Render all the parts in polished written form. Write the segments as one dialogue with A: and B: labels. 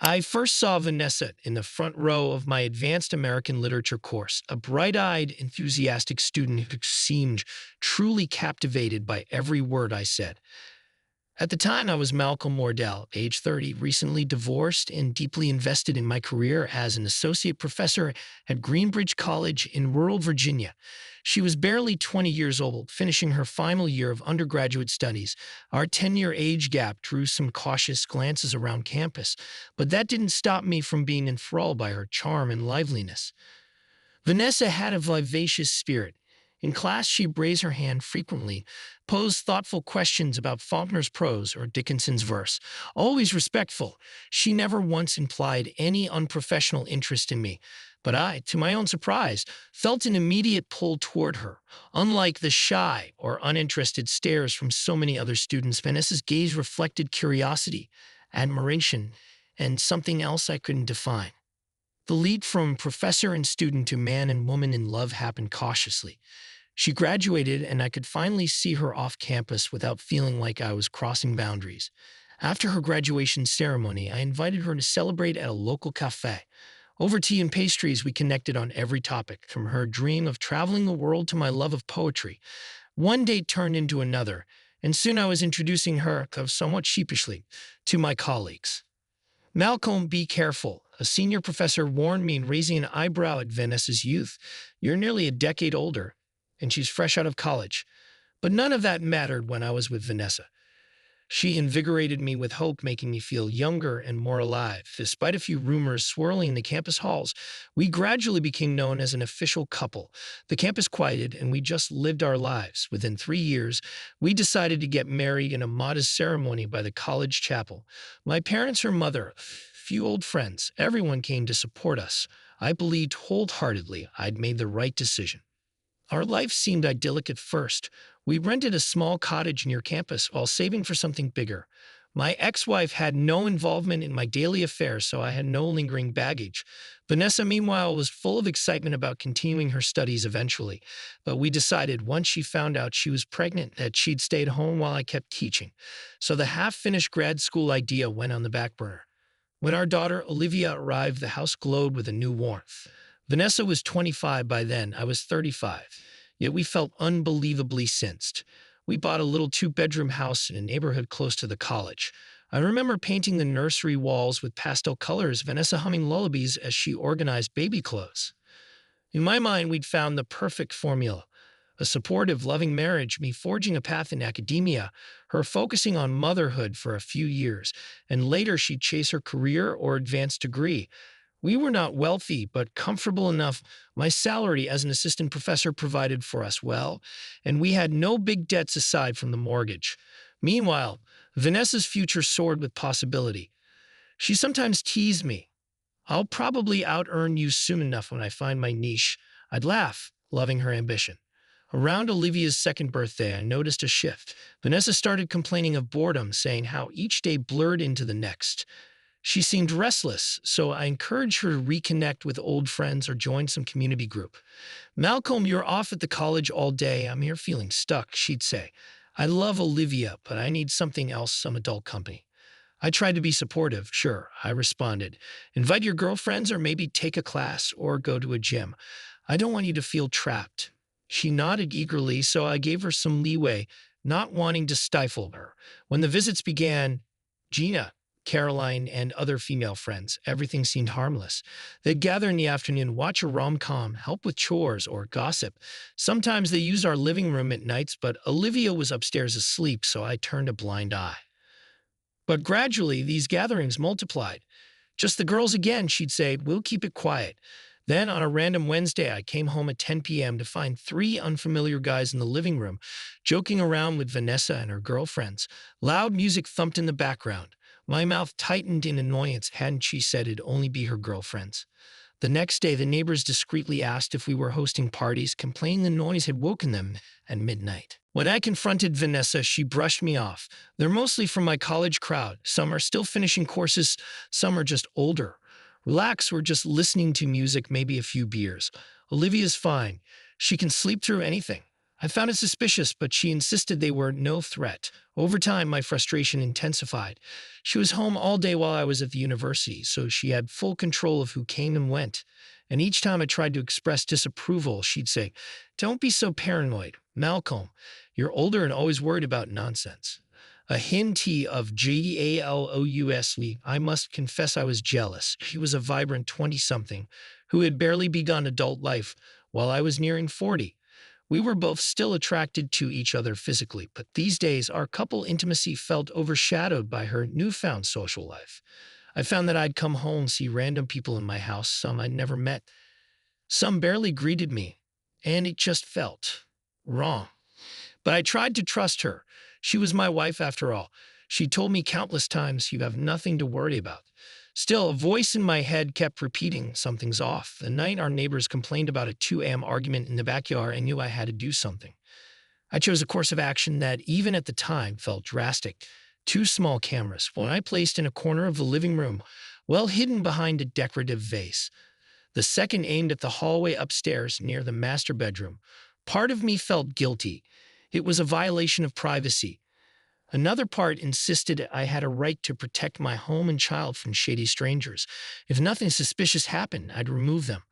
A: I first saw Vanessa in the front row of my advanced American literature course, a bright-eyed, enthusiastic student who seemed truly captivated by every word I said. At the time, I was Malcolm Mordell, age 30, recently divorced and deeply invested in my career as an associate professor at Greenbridge College in rural Virginia. She was barely 20 years old, finishing her final year of undergraduate studies. Our 10-year age gap drew some cautious glances around campus, but that didn't stop me from being enthralled by her charm and liveliness. Vanessa had a vivacious spirit. In class, she'd raise her hand frequently, pose thoughtful questions about Faulkner's prose or Dickinson's verse. Always respectful, she never once implied any unprofessional interest in me. But I, to my own surprise, felt an immediate pull toward her. Unlike the shy or uninterested stares from so many other students, Vanessa's gaze reflected curiosity, admiration, and something else I couldn't define. The leap from professor and student to man and woman in love happened cautiously. She graduated, and I could finally see her off campus without feeling like I was crossing boundaries. After her graduation ceremony, I invited her to celebrate at a local cafe. Over tea and pastries, we connected on every topic, from her dream of traveling the world to my love of poetry. One date turned into another, and soon I was introducing her, though somewhat sheepishly, to my colleagues. Malcolm, be careful. A senior professor warned me, raising an eyebrow at Vanessa's youth. You're nearly a decade older, and she's fresh out of college. But none of that mattered when I was with Vanessa. She invigorated me with hope, making me feel younger and more alive. Despite a few rumors swirling in the campus halls, we gradually became known as an official couple. The campus quieted, and we just lived our lives. Within 3 years, we decided to get married in a modest ceremony by the college chapel. My parents, her mother, few old friends, everyone came to support us. I believed wholeheartedly I'd made the right decision. Our life seemed idyllic at first. We rented a small cottage near campus while saving for something bigger. My ex-wife had no involvement in my daily affairs, so I had no lingering baggage. Vanessa, meanwhile, was full of excitement about continuing her studies eventually, but we decided once she found out she was pregnant that she'd stay at home while I kept teaching. So the half-finished grad school idea went on the back burner. When our daughter, Olivia, arrived, the house glowed with a new warmth. Vanessa was 25 by then, I was 35, yet we felt unbelievably sensed. We bought a little two-bedroom house in a neighborhood close to the college. I remember painting the nursery walls with pastel colors, Vanessa humming lullabies as she organized baby clothes. In my mind, we'd found the perfect formula. A supportive, loving marriage, me forging a path in academia, her focusing on motherhood for a few years, and later she'd chase her career or advanced degree. We were not wealthy, but comfortable enough. My salary as an assistant professor provided for us well, and we had no big debts aside from the mortgage. Meanwhile, Vanessa's future soared with possibility. She sometimes teased me. I'll probably out-earn you soon enough when I find my niche. I'd laugh, loving her ambition. Around Olivia's second birthday, I noticed a shift. Vanessa started complaining of boredom, saying how each day blurred into the next. She seemed restless, so I encouraged her to reconnect with old friends or join some community group. Malcolm, you're off at the college all day. I'm here feeling stuck, she'd say. I love Olivia, but I need something else, some adult company. I tried to be supportive. Sure, I responded. Invite your girlfriends or maybe take a class or go to a gym. I don't want you to feel trapped. She nodded eagerly, so I gave her some leeway, not wanting to stifle her. When the visits began, Gina, Caroline, and other female friends, everything seemed harmless. They'd gather in the afternoon, watch a rom-com, help with chores, or gossip. Sometimes they used our living room at nights, but Olivia was upstairs asleep, so I turned a blind eye. But gradually, these gatherings multiplied. Just the girls again, she'd say, we'll keep it quiet. Then, on a random Wednesday, I came home at 10 p.m. to find three unfamiliar guys in the living room, joking around with Vanessa and her girlfriends. Loud music thumped in the background. My mouth tightened in annoyance. Hadn't she said it'd only be her girlfriends? The next day, the neighbors discreetly asked if we were hosting parties, complaining the noise had woken them at midnight. When I confronted Vanessa, she brushed me off. They're mostly from my college crowd. Some are still finishing courses, some are just older. Relax, we're just listening to music, maybe a few beers. Olivia's fine. She can sleep through anything. I found it suspicious, but she insisted they were no threat. Over time, my frustration intensified. She was home all day while I was at the university, so she had full control of who came and went. And each time I tried to express disapproval, she'd say, "Don't be so paranoid. Malcolm, you're older and always worried about nonsense." A hint of GALOUSLE. I must confess I was jealous. She was a vibrant 20-something who had barely begun adult life while I was nearing 40. We were both still attracted to each other physically, but these days our couple intimacy felt overshadowed by her newfound social life. I found that I'd come home and see random people in my house, some I'd never met. Some barely greeted me, and it just felt wrong. But I tried to trust her. She was my wife after all. She told me countless times, "You have nothing to worry about." Still, a voice in my head kept repeating, "Something's off." The night our neighbors complained about a 2 a.m. argument in the backyard, I knew I had to do something. I chose a course of action that, even at the time, felt drastic. 2 small cameras, one I placed in a corner of the living room, well hidden behind a decorative vase. The second aimed at the hallway upstairs near the master bedroom. Part of me felt guilty. It was a violation of privacy. Another part insisted I had a right to protect my home and child from shady strangers. If nothing suspicious happened, I'd remove them.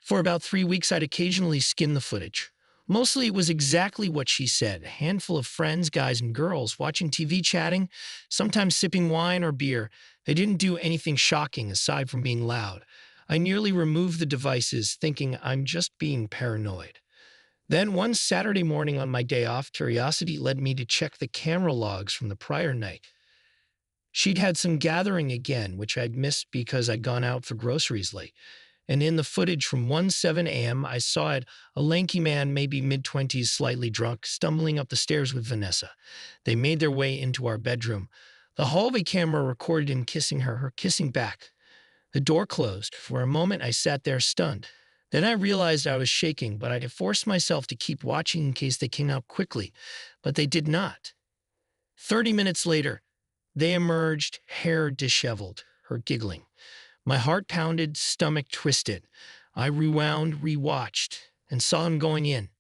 A: For about 3 weeks, I'd occasionally skim the footage. Mostly it was exactly what she said, a handful of friends, guys and girls, watching TV, chatting, sometimes sipping wine or beer. They didn't do anything shocking aside from being loud. I nearly removed the devices, thinking I'm just being paranoid. Then one Saturday morning on my day off, curiosity led me to check the camera logs from the prior night. She'd had some gathering again, which I'd missed because I'd gone out for groceries late. And in the footage from 1:07 a.m., I saw it, a lanky man, maybe mid-20s, slightly drunk, stumbling up the stairs with Vanessa. They made their way into our bedroom. The hallway camera recorded him kissing her kissing back. The door closed. For a moment, I sat there stunned. Then I realized I was shaking, but I had forced myself to keep watching in case they came out quickly. But they did not. 30 minutes later, they emerged, hair disheveled, her giggling. My heart pounded, stomach twisted. I rewound, rewatched, and saw him going in.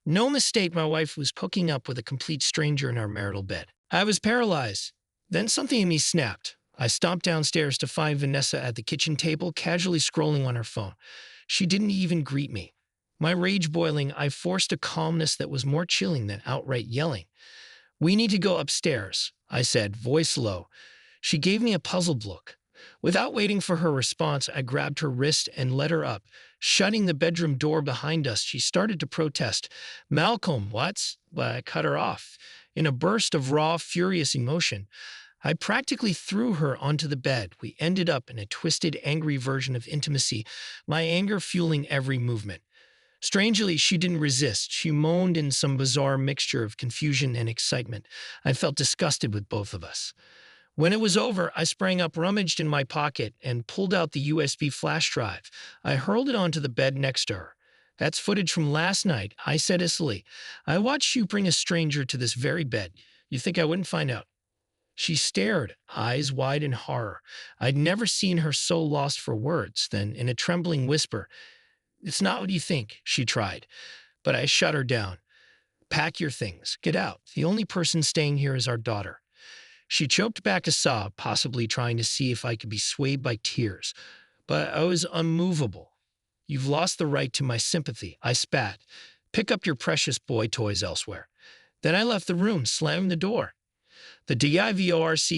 A: No mistake, my wife was hooking up with a complete stranger in our marital bed. I was paralyzed. Then something in me snapped. I stomped downstairs to find Vanessa at the kitchen table, casually scrolling on her phone. She didn't even greet me. My rage boiling, I forced a calmness that was more chilling than outright yelling. "We need to go upstairs," I said, voice low. She gave me a puzzled look. Without waiting for her response, I grabbed her wrist and led her up. Shutting the bedroom door behind us, she started to protest. "Malcolm, what?" But I cut her off. In a burst of raw, furious emotion, I practically threw her onto the bed. We ended up in a twisted, angry version of intimacy, my anger fueling every movement. Strangely, she didn't resist. She moaned in some bizarre mixture of confusion and excitement. I felt disgusted with both of us. When it was over, I sprang up, rummaged in my pocket, and pulled out the USB flash drive. I hurled it onto the bed next to her. "That's footage from last night," I said icily. "I watched you bring a stranger to this very bed. You think I wouldn't find out?" She stared, eyes wide in horror. I'd never seen her so lost for words. Then, in a trembling whisper, "It's not what you think," she tried. But I shut her down. "Pack your things. Get out. The only person staying here is our daughter." She choked back a sob, possibly trying to see if I could be swayed by tears. But I was unmovable. "You've lost the right to my sympathy," I spat. "Pick up your precious boy toys elsewhere." Then I left the room, slamming the door. The divorce,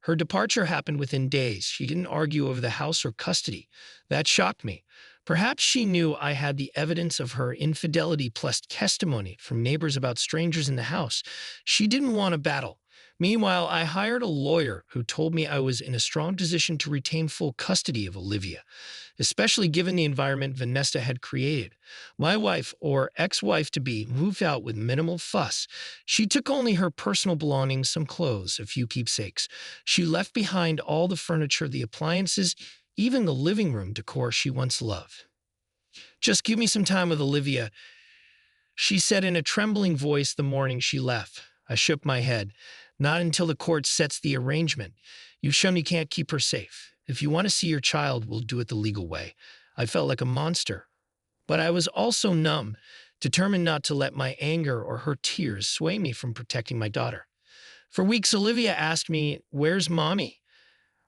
A: her departure happened within days. She didn't argue over the house or custody. That shocked me. Perhaps she knew I had the evidence of her infidelity plus testimony from neighbors about strangers in the house. She didn't want a battle. Meanwhile, I hired a lawyer who told me I was in a strong position to retain full custody of Olivia, especially given the environment Vanessa had created. My wife, or ex-wife-to-be, moved out with minimal fuss. She took only her personal belongings, some clothes, a few keepsakes. She left behind all the furniture, the appliances, even the living room decor she once loved. "Just give me some time with Olivia," she said in a trembling voice the morning she left. I shook my head. "Not until the court sets the arrangement. You've shown you can't keep her safe. If you want to see your child, we'll do it the legal way." I felt like a monster. But I was also numb. determined not to let my anger or her tears sway me from protecting my daughter. For weeks, Olivia asked me, "Where's mommy?"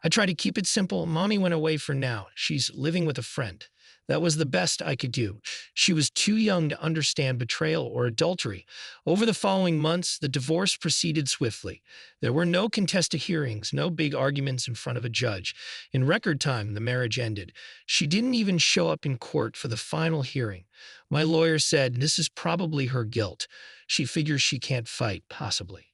A: I tried to keep it simple. Mommy went away for now. She's living with a friend. That was the best I could do. She was too young to understand betrayal or adultery. Over the following months, the divorce proceeded swiftly. There were no contested hearings, no big arguments in front of a judge. In record time, the marriage ended. She didn't even show up in court for the final hearing. My lawyer said this is probably her guilt. She figures she can't fight, possibly.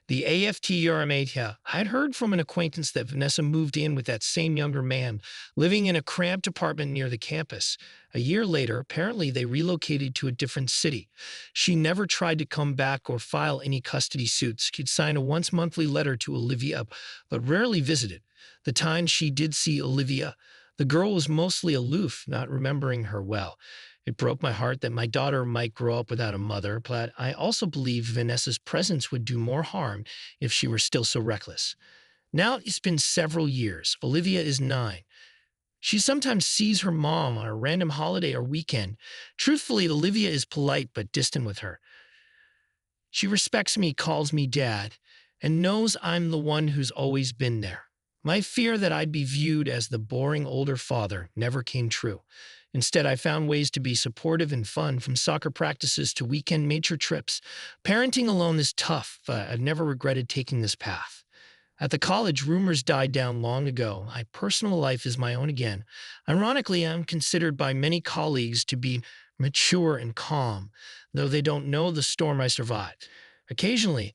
A: The AFTRMA, I'd heard from an acquaintance that Vanessa moved in with that same younger man, living in a cramped apartment near the campus. A year later, apparently they relocated to a different city. She never tried to come back or file any custody suits. She'd sign a once-monthly letter to Olivia, but rarely visited. The time she did see Olivia, the girl was mostly aloof, not remembering her well. It broke my heart that my daughter might grow up without a mother, but I also believed Vanessa's presence would do more harm if she were still so reckless. Now it's been several years. Olivia is 9. She sometimes sees her mom on a random holiday or weekend. Truthfully, Olivia is polite but distant with her. She respects me, calls me dad, and knows I'm the one who's always been there. My fear that I'd be viewed as the boring older father never came true. Instead, I found ways to be supportive and fun, from soccer practices to weekend nature trips. Parenting alone is tough, but I've never regretted taking this path. At the college, rumors died down long ago. My personal life is my own again. Ironically, I'm considered by many colleagues to be mature and calm, though they don't know the storm I survived. Occasionally,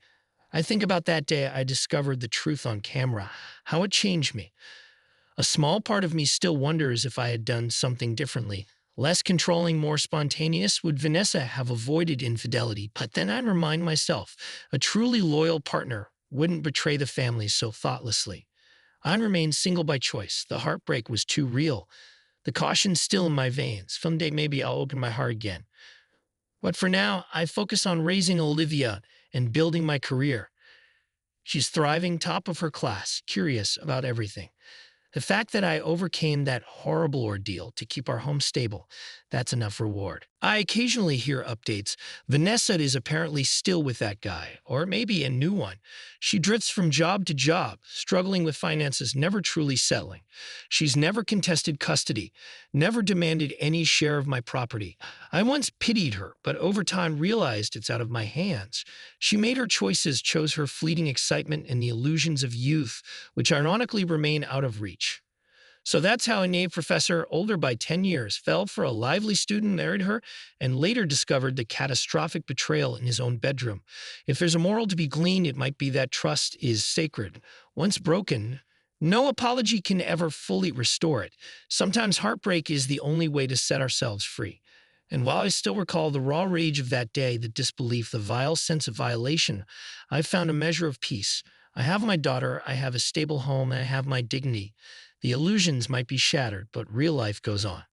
A: I think about that day I discovered the truth on camera, how it changed me. A small part of me still wonders if I had done something differently. Less controlling, more spontaneous, would Vanessa have avoided infidelity? But then I'd remind myself, a truly loyal partner wouldn't betray the family so thoughtlessly. I'd remained single by choice. The heartbreak was too real. The caution's still in my veins. Someday maybe I'll open my heart again. But for now, I focus on raising Olivia and building my career. She's thriving, top of her class, curious about everything. The fact that I overcame that horrible ordeal to keep our home stable, that's enough reward. I occasionally hear updates. Vanessa is apparently still with that guy, or maybe a new one. She drifts from job to job, struggling with finances, never truly settling. She's never contested custody, never demanded any share of my property. I once pitied her, but over time realized it's out of my hands. She made her choices, chose her fleeting excitement and the illusions of youth, which ironically remain out of reach. So that's how a naive professor, older by 10 years, fell for a lively student, married her, and later discovered the catastrophic betrayal in his own bedroom. If there's a moral to be gleaned, it might be that trust is sacred. Once broken, no apology can ever fully restore it. Sometimes heartbreak is the only way to set ourselves free. And while I still recall the raw rage of that day, the disbelief, the vile sense of violation, I found a measure of peace. I have my daughter, I have a stable home, and I have my dignity. The illusions might be shattered, but real life goes on.